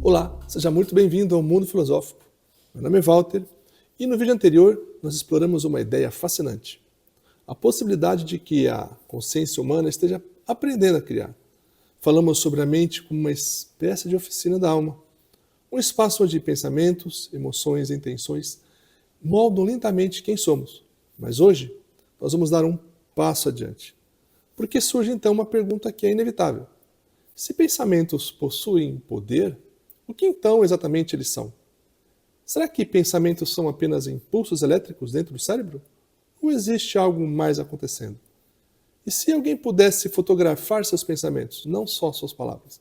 Olá, seja muito bem-vindo ao Mundo Filosófico. Meu nome é Walter e no vídeo anterior nós exploramos uma ideia fascinante. A possibilidade de que a consciência humana esteja aprendendo a criar. Falamos sobre a mente como uma espécie de oficina da alma. Um espaço onde pensamentos, emoções e intenções moldam lentamente quem somos. Mas hoje nós vamos dar um passo adiante. Porque surge então uma pergunta que é inevitável. Se pensamentos possuem poder, o que então exatamente eles são? Será que pensamentos são apenas impulsos elétricos dentro do cérebro? Ou existe algo mais acontecendo? E se alguém pudesse fotografar seus pensamentos, não só suas palavras,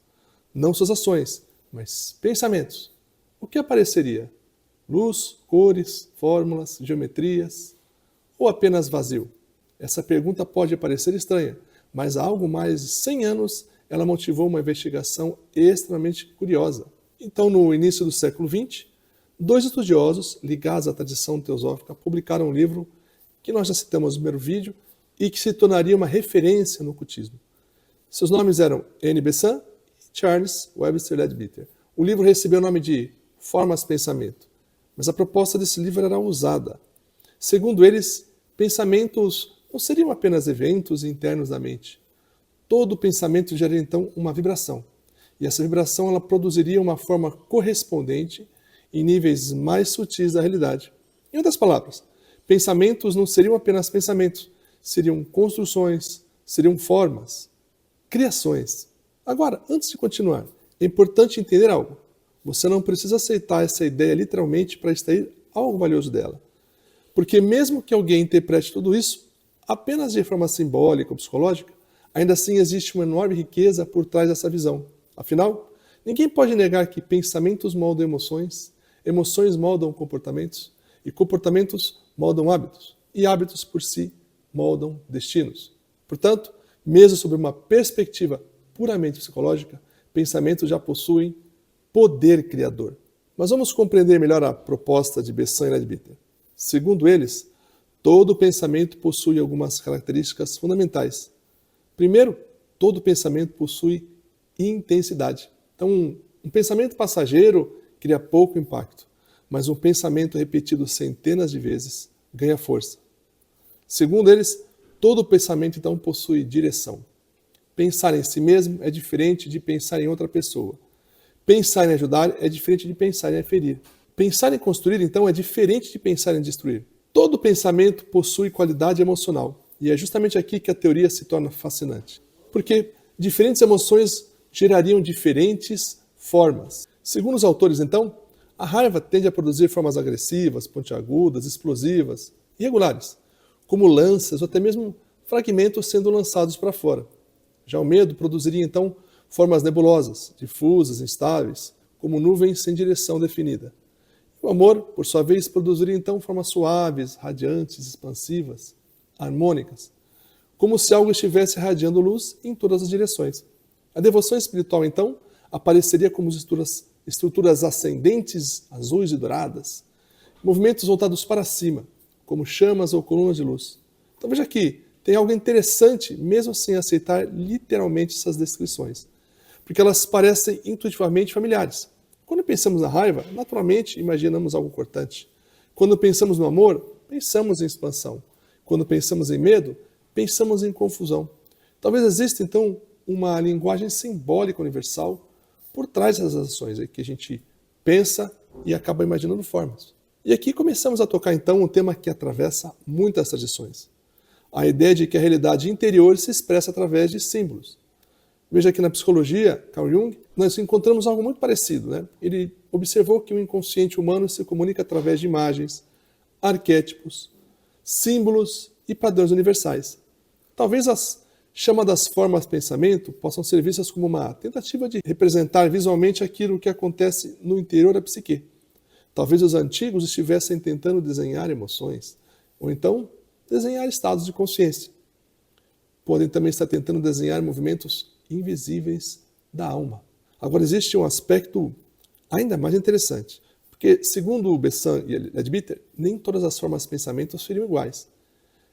não suas ações, mas pensamentos, o que apareceria? Luz, cores, fórmulas, geometrias? Ou apenas vazio? Essa pergunta pode parecer estranha, mas há algo mais de 100 anos ela motivou uma investigação extremamente curiosa. Então, no início do século XX, dois estudiosos ligados à tradição teosófica publicaram um livro que nós já citamos no primeiro vídeo e que se tornaria uma referência no ocultismo. Seus nomes eram N. Besant e Charles Webster Leadbeater. O livro recebeu o nome de Formas Pensamento, mas a proposta desse livro era ousada. Segundo eles, pensamentos não seriam apenas eventos internos da mente. Todo pensamento gera então uma vibração. E essa vibração ela produziria uma forma correspondente em níveis mais sutis da realidade. Em outras palavras, pensamentos não seriam apenas pensamentos, seriam construções, seriam formas, criações. Agora, antes de continuar, é importante entender algo. Você não precisa aceitar essa ideia literalmente para extrair algo valioso dela. Porque mesmo que alguém interprete tudo isso apenas de forma simbólica ou psicológica, ainda assim existe uma enorme riqueza por trás dessa visão. Afinal, ninguém pode negar que pensamentos moldam emoções, emoções moldam comportamentos, e comportamentos moldam hábitos, e hábitos por si moldam destinos. Portanto, mesmo sob uma perspectiva puramente psicológica, pensamentos já possuem poder criador. Mas vamos compreender melhor a proposta de Besant e Leadbeater. Segundo eles, todo pensamento possui algumas características fundamentais. Primeiro, todo pensamento possui intensidade. Então, um pensamento passageiro cria pouco impacto, mas um pensamento repetido centenas de vezes ganha força. Segundo eles, todo pensamento então possui direção. Pensar em si mesmo é diferente de pensar em outra pessoa. Pensar em ajudar é diferente de pensar em ferir. Pensar em construir, então, é diferente de pensar em destruir. Todo pensamento possui qualidade emocional, e é justamente aqui que a teoria se torna fascinante. Porque diferentes emoções gerariam diferentes formas. Segundo os autores, então, a raiva tende a produzir formas agressivas, pontiagudas, explosivas, irregulares, como lanças ou até mesmo fragmentos sendo lançados para fora. Já o medo produziria, então, formas nebulosas, difusas, instáveis, como nuvens sem direção definida. O amor, por sua vez, produziria, então, formas suaves, radiantes, expansivas, harmônicas, como se algo estivesse irradiando luz em todas as direções. A devoção espiritual, então, apareceria como estruturas ascendentes, azuis e douradas, movimentos voltados para cima, como chamas ou colunas de luz. Então veja aqui, tem algo interessante, mesmo sem aceitar literalmente essas descrições, porque elas parecem intuitivamente familiares. Quando pensamos na raiva, naturalmente imaginamos algo cortante. Quando pensamos no amor, pensamos em expansão. Quando pensamos em medo, pensamos em confusão. Talvez exista, então, uma linguagem simbólica universal por trás das ações que a gente pensa e acaba imaginando formas. E aqui começamos a tocar então um tema que atravessa muitas tradições. A ideia de que a realidade interior se expressa através de símbolos. Veja que na psicologia, Carl Jung, nós encontramos algo muito parecido, né? Ele observou que o inconsciente humano se comunica através de imagens, arquétipos, símbolos e padrões universais. Talvez as chamadas formas de pensamento possam ser vistas como uma tentativa de representar visualmente aquilo que acontece no interior da psique. Talvez os antigos estivessem tentando desenhar emoções, ou então desenhar estados de consciência. Podem também estar tentando desenhar movimentos invisíveis da alma. Agora existe um aspecto ainda mais interessante, porque segundo o Besant e Leadbeater, nem todas as formas de pensamento seriam iguais.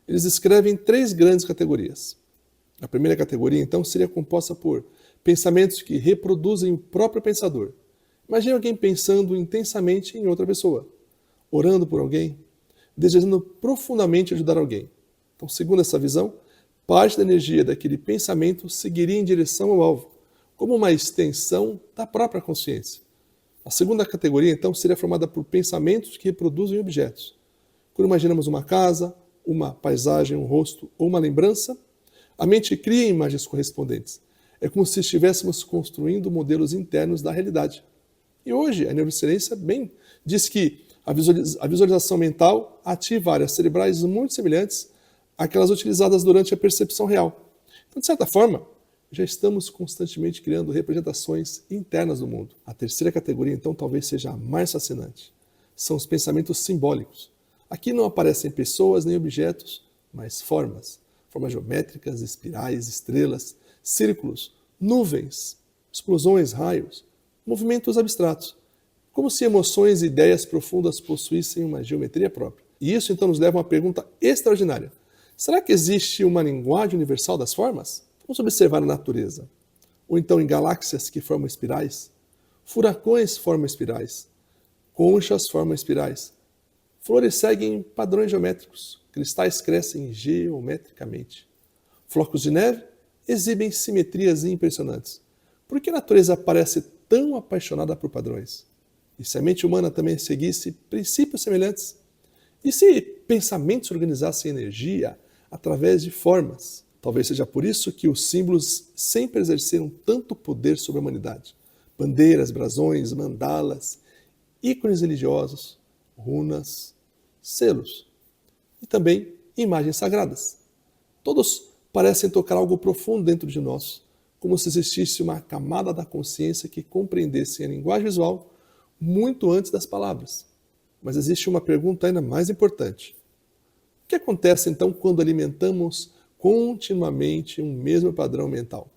Eles descrevem 3 grandes categorias. A primeira categoria, então, seria composta por pensamentos que reproduzem o próprio pensador, Imagine alguém pensando intensamente em outra pessoa, orando por alguém, desejando profundamente ajudar alguém. Então, segundo essa visão, parte da energia daquele pensamento seguiria em direção ao alvo, como uma extensão da própria consciência. A segunda categoria, então, seria formada por pensamentos que reproduzem objetos. Quando imaginamos uma casa, uma paisagem, um rosto ou uma lembrança, a mente cria imagens correspondentes. É como se estivéssemos construindo modelos internos da realidade. E hoje, a neurociência bem diz que a visualização mental ativa áreas cerebrais muito semelhantes àquelas utilizadas durante a percepção real. Então, de certa forma, já estamos constantemente criando representações internas do mundo. A terceira categoria, então, talvez seja a mais fascinante. São os pensamentos simbólicos. Aqui não aparecem pessoas nem objetos, mas formas. Formas geométricas, espirais, estrelas, círculos, nuvens, explosões, raios, movimentos abstratos. Como se emoções e ideias profundas possuíssem uma geometria própria. E isso, então, nos leva a uma pergunta extraordinária. Será que existe uma linguagem universal das formas? Vamos observar a natureza. Ou então em galáxias que formam espirais, furacões formam espirais, conchas formam espirais, flores seguem padrões geométricos, cristais crescem geometricamente. Flocos de neve exibem simetrias impressionantes. Por que a natureza parece tão apaixonada por padrões? E se a mente humana também seguisse princípios semelhantes? E se pensamentos organizassem energia através de formas? Talvez seja por isso que os símbolos sempre exerceram tanto poder sobre a humanidade. Bandeiras, brasões, mandalas, ícones religiosos, runas, selos e também imagens sagradas. Todos parecem tocar algo profundo dentro de nós, como se existisse uma camada da consciência que compreendesse a linguagem visual muito antes das palavras. Mas existe uma pergunta ainda mais importante. O que acontece então quando alimentamos continuamente um mesmo padrão mental?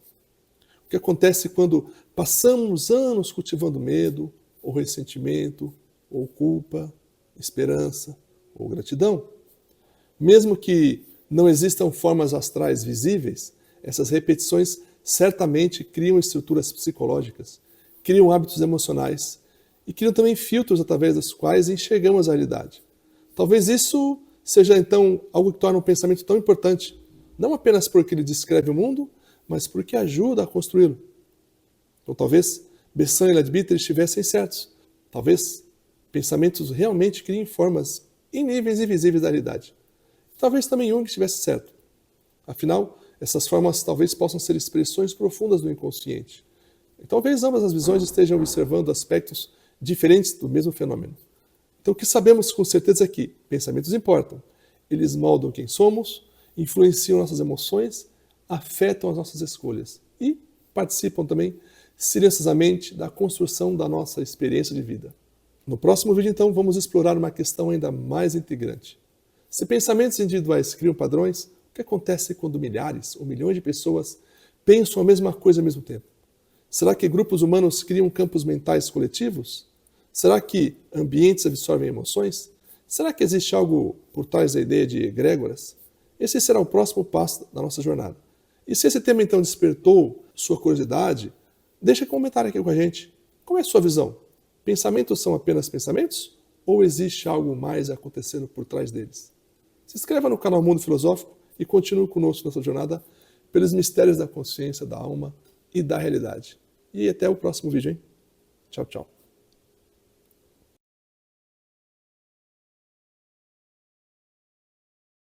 O que acontece quando passamos anos cultivando medo, ou ressentimento, ou culpa, esperança, ou gratidão? Mesmo que não existam formas astrais visíveis, essas repetições certamente criam estruturas psicológicas, criam hábitos emocionais e criam também filtros através dos quais enxergamos a realidade. Talvez isso seja então algo que torna um pensamento tão importante, não apenas porque ele descreve o mundo, mas porque ajuda a construí-lo. Então talvez Bessan e Leadbeater estivessem certos. Talvez pensamentos realmente criem formas em níveis invisíveis da realidade. Talvez também Jung estivesse certo. Afinal, essas formas talvez possam ser expressões profundas do inconsciente. E talvez ambas as visões estejam observando aspectos diferentes do mesmo fenômeno. Então o que sabemos com certeza é que pensamentos importam. Eles moldam quem somos, influenciam nossas emoções, afetam as nossas escolhas e participam também silenciosamente da construção da nossa experiência de vida. No próximo vídeo, então, vamos explorar uma questão ainda mais integrante. Se pensamentos individuais criam padrões, o que acontece quando milhares ou milhões de pessoas pensam a mesma coisa ao mesmo tempo? Será que grupos humanos criam campos mentais coletivos? Será que ambientes absorvem emoções? Será que existe algo por trás da ideia de egrégoras? Esse será o próximo passo da nossa jornada. E se esse tema então despertou sua curiosidade, deixa um comentário aqui com a gente. Qual é a sua visão? Pensamentos são apenas pensamentos? Ou existe algo mais acontecendo por trás deles? Se inscreva no canal Mundo Filosófico e continue conosco nessa jornada pelos mistérios da consciência, da alma e da realidade. E até o próximo vídeo, hein? Tchau, tchau.